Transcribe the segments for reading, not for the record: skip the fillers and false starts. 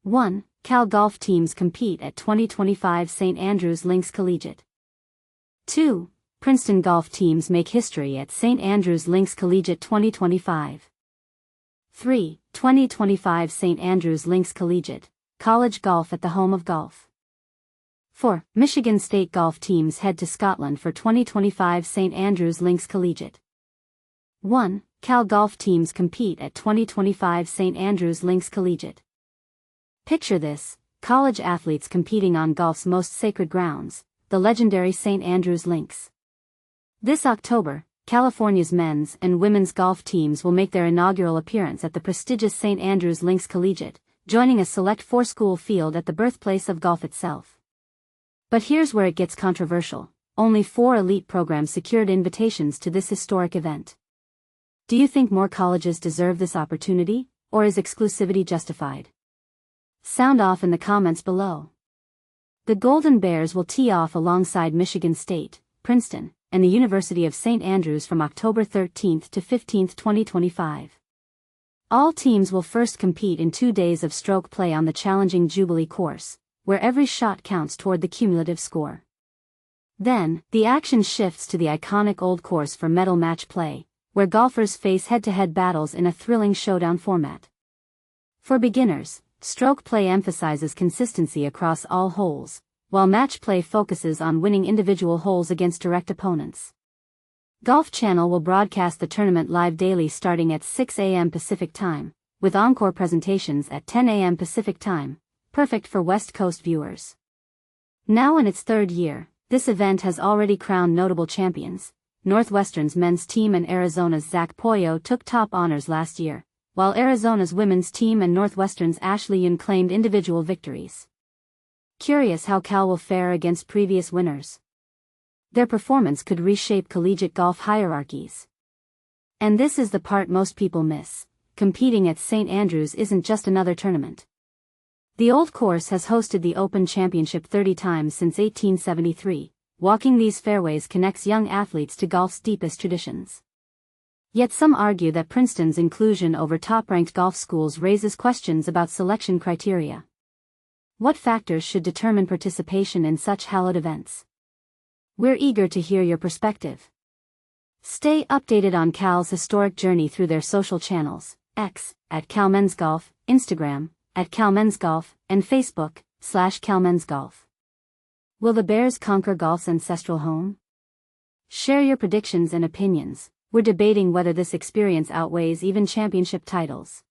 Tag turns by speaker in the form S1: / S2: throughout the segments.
S1: 1. Cal golf teams compete at 2025 St Andrews Links Collegiate. 2. Princeton golf teams make history at St Andrews Links Collegiate 2025. 3. 2025 St Andrews Links Collegiate, college golf at the home of golf. 4. Michigan State golf teams head to Scotland for 2025 St Andrews Links Collegiate. 1. Cal golf teams compete at 2025 St Andrews Links Collegiate. Picture this, college athletes competing on golf's most sacred grounds, the legendary St Andrews Links. This October, California's men's and women's golf teams will make their inaugural appearance at the prestigious St Andrews Links Collegiate, joining a select four-school field at the birthplace of golf itself. But here's where it gets controversial. Only 4 elite programs secured invitations to this historic event. Do you think more colleges deserve this opportunity, or is exclusivity justified? Sound off in the comments below. The Golden Bears will tee off alongside Michigan State, Princeton, and the University of St Andrews from October 13 to 15, 2025. All teams will first compete in 2 days of stroke play on the challenging Jubilee course, where every shot counts toward the cumulative score. Then, the action shifts to the iconic Old Course for medal match play, where golfers face head-to-head battles in a thrilling showdown format. For beginners, stroke play emphasizes consistency across all holes, while match play focuses on winning individual holes against direct opponents. Golf Channel will broadcast the tournament live daily starting at 6 a.m. Pacific Time, with encore presentations at 10 a.m. Pacific Time, perfect for West Coast viewers. Now in its 3rd year, this event has already crowned notable champions. Northwestern's men's team and Arizona's Zach Poyo took top honors last year, while Arizona's women's team and Northwestern's Ashley Yoon claimed individual victories. Curious how Cal will fare against previous winners. Their performance could reshape collegiate golf hierarchies. And this is the part most people miss. Competing at St Andrews isn't just another tournament. The Old Course has hosted the Open Championship 30 times since 1873. Walking these fairways connects young athletes to golf's deepest traditions. Yet some argue that Princeton's inclusion over top-ranked golf schools raises questions about selection criteria. What factors should determine participation in such hallowed events? We're eager to hear your perspective. Stay updated on Cal's historic journey through their social channels, X, @CalMen'sGolf, Instagram, @CalMen'sGolf, and Facebook, /CalMen'sGolf. Will the Bears conquer golf's ancestral home? Share your predictions and opinions. We're debating whether this experience outweighs even championship titles.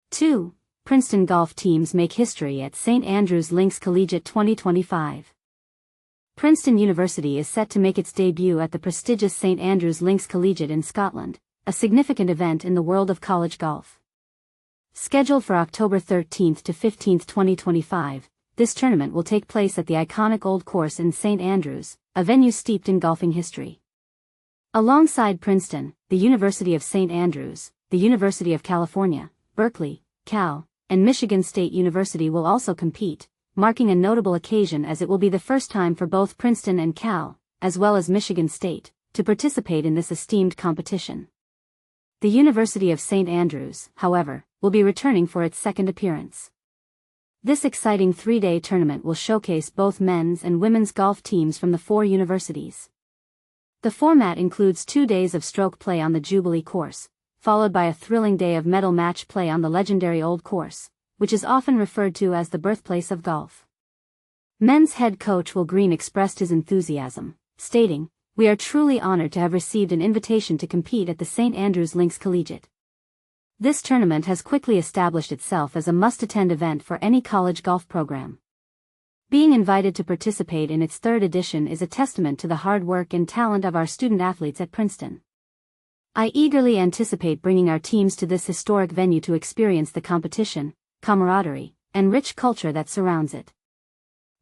S1: 2. Princeton golf teams make history at St Andrews Links Collegiate 2025. Princeton University is set to make its debut at the prestigious St Andrews Links Collegiate in Scotland, a significant event in the world of college golf. Scheduled for October 13 to 15, 2025, this tournament will take place at the iconic Old Course in St Andrews, a venue steeped in golfing history. Alongside Princeton, the University of St Andrews, the University of California, Berkeley, Cal, and Michigan State University will also compete, marking a notable occasion as it will be the first time for both Princeton and Cal, as well as Michigan State, to participate in this esteemed competition. The University of St Andrews, however, will be returning for its 2nd appearance. This exciting 3-day tournament will showcase both men's and women's golf teams from the 4 universities. The format includes 2 days of stroke play on the Jubilee course, followed by a thrilling day of medal match play on the legendary Old Course, which is often referred to as the birthplace of golf. Men's head coach Will Green expressed his enthusiasm, stating, "We are truly honored to have received an invitation to compete at the St Andrews Links Collegiate. This tournament has quickly established itself as a must-attend event for any college golf program. Being invited to participate in its 3rd edition is a testament to the hard work and talent of our student athletes at Princeton. I eagerly anticipate bringing our teams to this historic venue to experience the competition, camaraderie, and rich culture that surrounds it."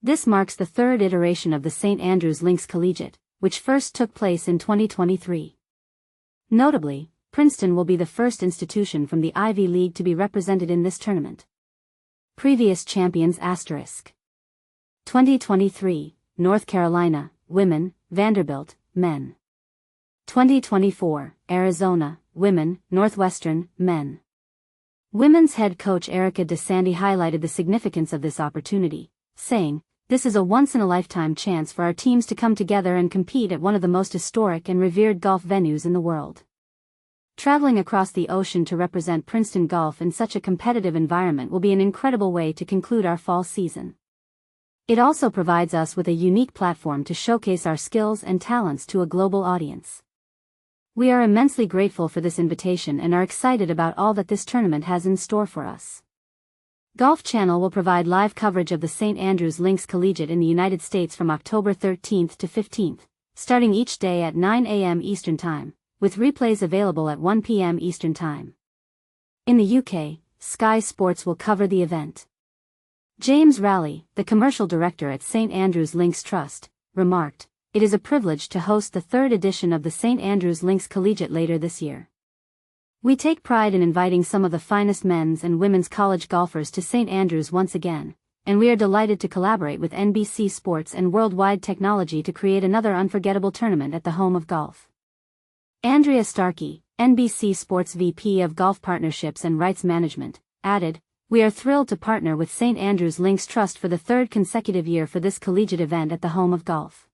S1: This marks the 3rd iteration of the St Andrews Links Collegiate, which first took place in 2023. Notably, Princeton will be the first institution from the Ivy League to be represented in this tournament. Previous champions *. 2023, North Carolina, women, Vanderbilt, men. 2024, Arizona, women, Northwestern, men. Women's head coach Erica DeSandy highlighted the significance of this opportunity, saying, "This is a once-in-a-lifetime chance for our teams to come together and compete at one of the most historic and revered golf venues in the world." Traveling across the ocean to represent Princeton golf in such a competitive environment will be an incredible way to conclude our fall season. It also provides us with a unique platform to showcase our skills and talents to a global audience. We are immensely grateful for this invitation and are excited about all that this tournament has in store for us. Golf Channel will provide live coverage of the St Andrews Links Collegiate in the United States from October 13th to 15th, starting each day at 9 a.m. Eastern Time, with replays available at 1 p.m. Eastern Time. In the UK, Sky Sports will cover the event. James Rowley, the commercial director at St Andrews Links Trust, remarked, "It is a privilege to host the third edition of the St Andrews Links Collegiate later this year. We take pride in inviting some of the finest men's and women's college golfers to St Andrews once again, and we are delighted to collaborate with NBC Sports and Worldwide Technology to create another unforgettable tournament at the home of golf." Andrea Starkey, NBC Sports VP of Golf Partnerships and Rights Management, added, "We are thrilled to partner with St Andrews Links Trust for the third consecutive year for this collegiate event at the home of golf.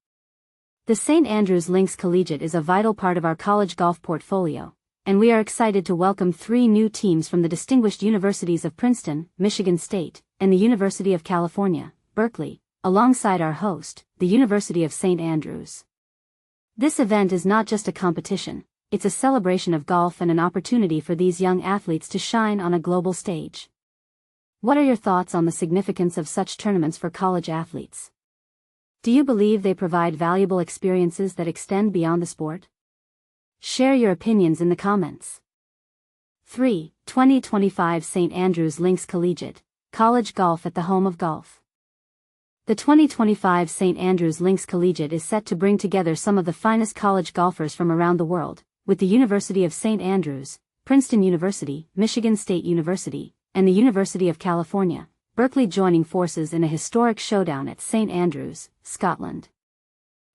S1: The St Andrews Links Collegiate is a vital part of our college golf portfolio, and we are excited to welcome 3 new teams from the distinguished universities of Princeton, Michigan State, and the University of California, Berkeley, alongside our host, the University of St Andrews. This event is not just a competition, it's a celebration of golf and an opportunity for these young athletes to shine on a global stage." What are your thoughts on the significance of such tournaments for college athletes? Do you believe they provide valuable experiences that extend beyond the sport? Share your opinions in the comments. 3. 2025 St Andrews Links Collegiate, College Golf at the Home of Golf. The 2025 St Andrews Links Collegiate is set to bring together some of the finest college golfers from around the world, with the University of St Andrews, Princeton University, Michigan State University, and the University of California, Berkeley joining forces in a historic showdown at St Andrews, Scotland.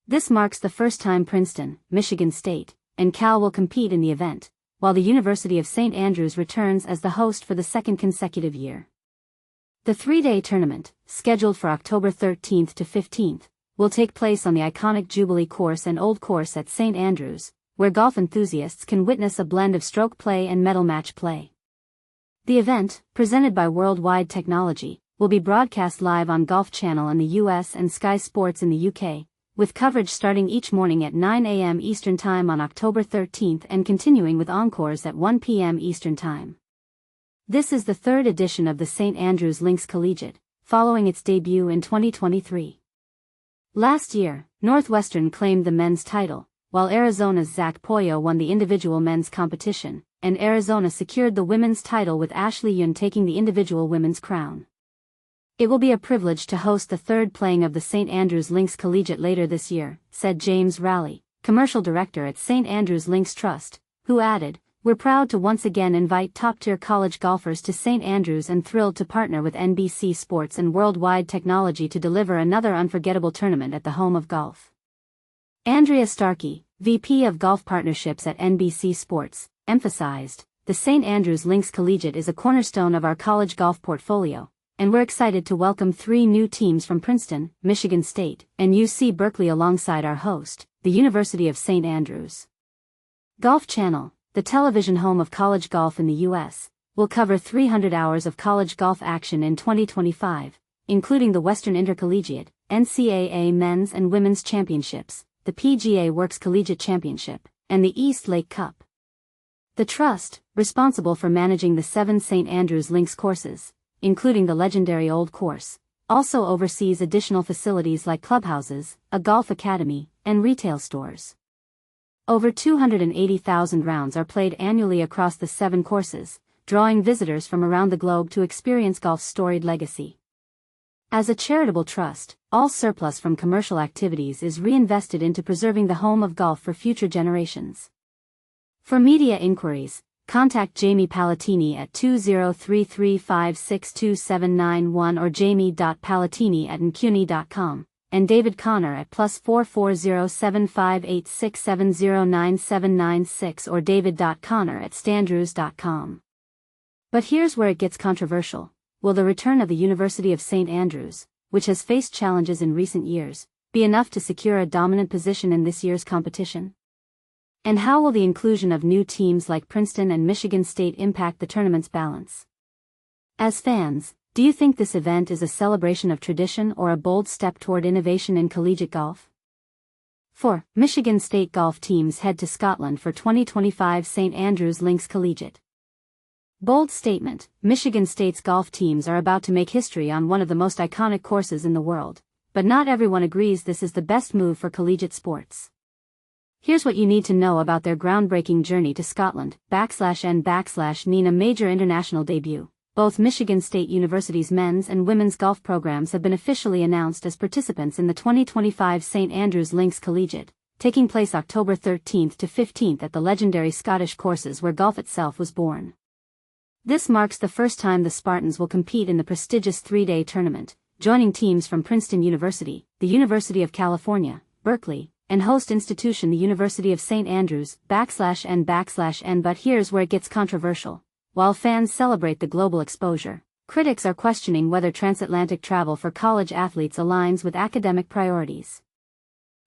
S1: This marks the first time Princeton, Michigan State, and Cal will compete in the event, while the University of St Andrews returns as the host for the second consecutive year. The 3-day tournament, scheduled for October 13th to 15th, will take place on the iconic Jubilee Course and Old Course at St Andrews, where golf enthusiasts can witness a blend of stroke play and medal match play. The event, presented by Worldwide Technology, will be broadcast live on Golf Channel in the US and Sky Sports in the UK, with coverage starting each morning at 9 a.m. Eastern Time on October 13th and continuing with encores at 1 p.m. Eastern Time. This is the third edition of the St Andrews Links Collegiate, following its debut in 2023. Last year, Northwestern claimed the men's title, while Arizona's Zach Poyo won the individual men's competition, and Arizona secured the women's title with Ashley Yoon taking the individual women's crown. "It will be a privilege to host the third playing of the St Andrews Links Collegiate later this year," said James Rowley, commercial director at St Andrews Links Trust, who added, "We're proud to once again invite top-tier college golfers to St Andrews and thrilled to partner with NBC Sports and Worldwide Technology to deliver another unforgettable tournament at the home of golf." Andrea Starkey, VP of Golf Partnerships at NBC Sports, emphasized, "The St Andrews Links Collegiate is a cornerstone of our college golf portfolio, and we're excited to welcome 3 new teams from Princeton, Michigan State, and UC Berkeley alongside our host, the University of St Andrews." Golf Channel, the television home of college golf in the U.S., will cover 300 hours of college golf action in 2025, including the Western Intercollegiate, NCAA Men's and Women's Championships, the PGA Works Collegiate Championship, and the East Lake Cup. The Trust, responsible for managing the 7 St Andrews Links courses, including the legendary Old Course, also oversees additional facilities like clubhouses, a golf academy, and retail stores. Over 280,000 rounds are played annually across the 7 courses, drawing visitors from around the globe to experience golf's storied legacy. As a charitable trust, all surplus from commercial activities is reinvested into preserving the home of golf for future generations. For media inquiries, contact Jamie Palatini at 2033562791 or jamie.palatini@ncuni.com, and David Connor at +44075867097996 or david.connor@standrews.com. But here's where it gets controversial. Will the return of the University of St Andrews, which has faced challenges in recent years, be enough to secure a dominant position in this year's competition? And how will the inclusion of new teams like Princeton and Michigan State impact the tournament's balance? As fans, do you think this event is a celebration of tradition or a bold step toward innovation in collegiate golf? 4. Michigan State golf teams head to Scotland for 2025 St Andrews Links Collegiate. Bold statement: Michigan State's golf teams are about to make history on one of the most iconic courses in the world, but not everyone agrees this is the best move for collegiate sports. Here's what you need to know about their groundbreaking journey to Scotland, /n/mean a major international debut. Both Michigan State University's men's and women's golf programs have been officially announced as participants in the 2025 St Andrews Links Collegiate, taking place October 13th to 15th at the legendary Scottish courses where golf itself was born. This marks the first time the Spartans will compete in the prestigious three-day tournament, joining teams from Princeton University, the University of California, Berkeley, and host institution the University of St Andrews, /n/n. But here's where it gets controversial. While fans celebrate the global exposure, critics are questioning whether transatlantic travel for college athletes aligns with academic priorities.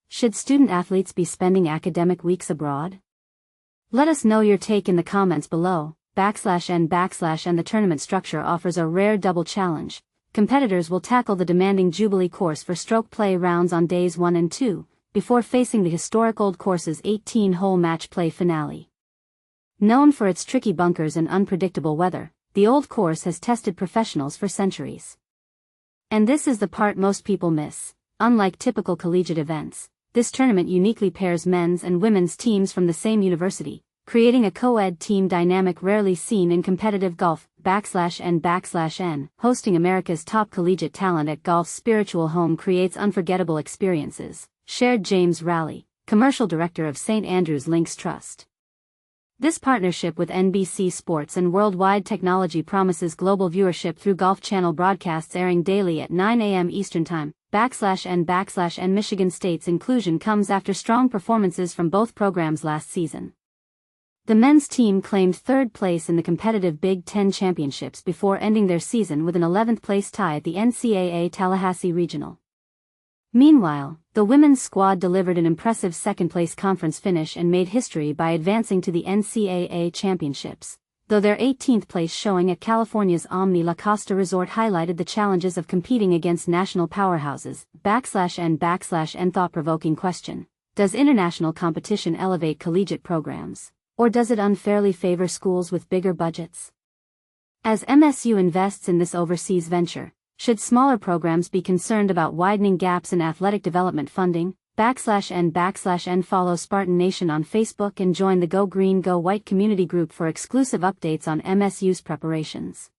S1: Should student athletes be spending academic weeks abroad? Let us know your take in the comments below. /n/. The tournament structure offers a rare double challenge. Competitors will tackle the demanding Jubilee course for stroke play rounds on days 1 and 2, before facing the historic Old Course's 18-hole match play finale. Known for its tricky bunkers and unpredictable weather, the Old Course has tested professionals for centuries. And this is the part most people miss. Unlike typical collegiate events, this tournament uniquely pairs men's and women's teams from the same university, creating a co-ed team dynamic rarely seen in competitive golf. /n/n. Hosting America's top collegiate talent at golf's spiritual home creates unforgettable experiences, shared James Rowley, commercial director of St Andrews Links Trust. This partnership with NBC Sports and Worldwide Technology promises global viewership through Golf Channel broadcasts airing daily at 9 a.m. Eastern Time. /n/n. Michigan State's inclusion comes after strong performances from both programs last season. The men's team claimed third place in the competitive Big Ten championships before ending their season with an 11th place tie at the NCAA Tallahassee Regional. Meanwhile, the women's squad delivered an impressive second-place conference finish and made history by advancing to the NCAA championships, though their 18th place showing at California's Omni La Costa Resort highlighted the challenges of competing against national powerhouses. /n/n. Thought-provoking question: does international competition elevate collegiate programs, or does it unfairly favor schools with bigger budgets? As MSU invests in this overseas venture, should smaller programs be concerned about widening gaps in athletic development funding? /n/n. Follow Spartan Nation on Facebook and join the Go Green Go White community group for exclusive updates on MSU's preparations.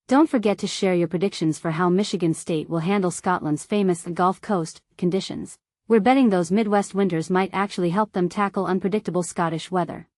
S1: Don't forget to share your predictions for how Michigan State will handle Scotland's famous Gulf Coast conditions. We're betting those Midwest winters might actually help them tackle unpredictable Scottish weather.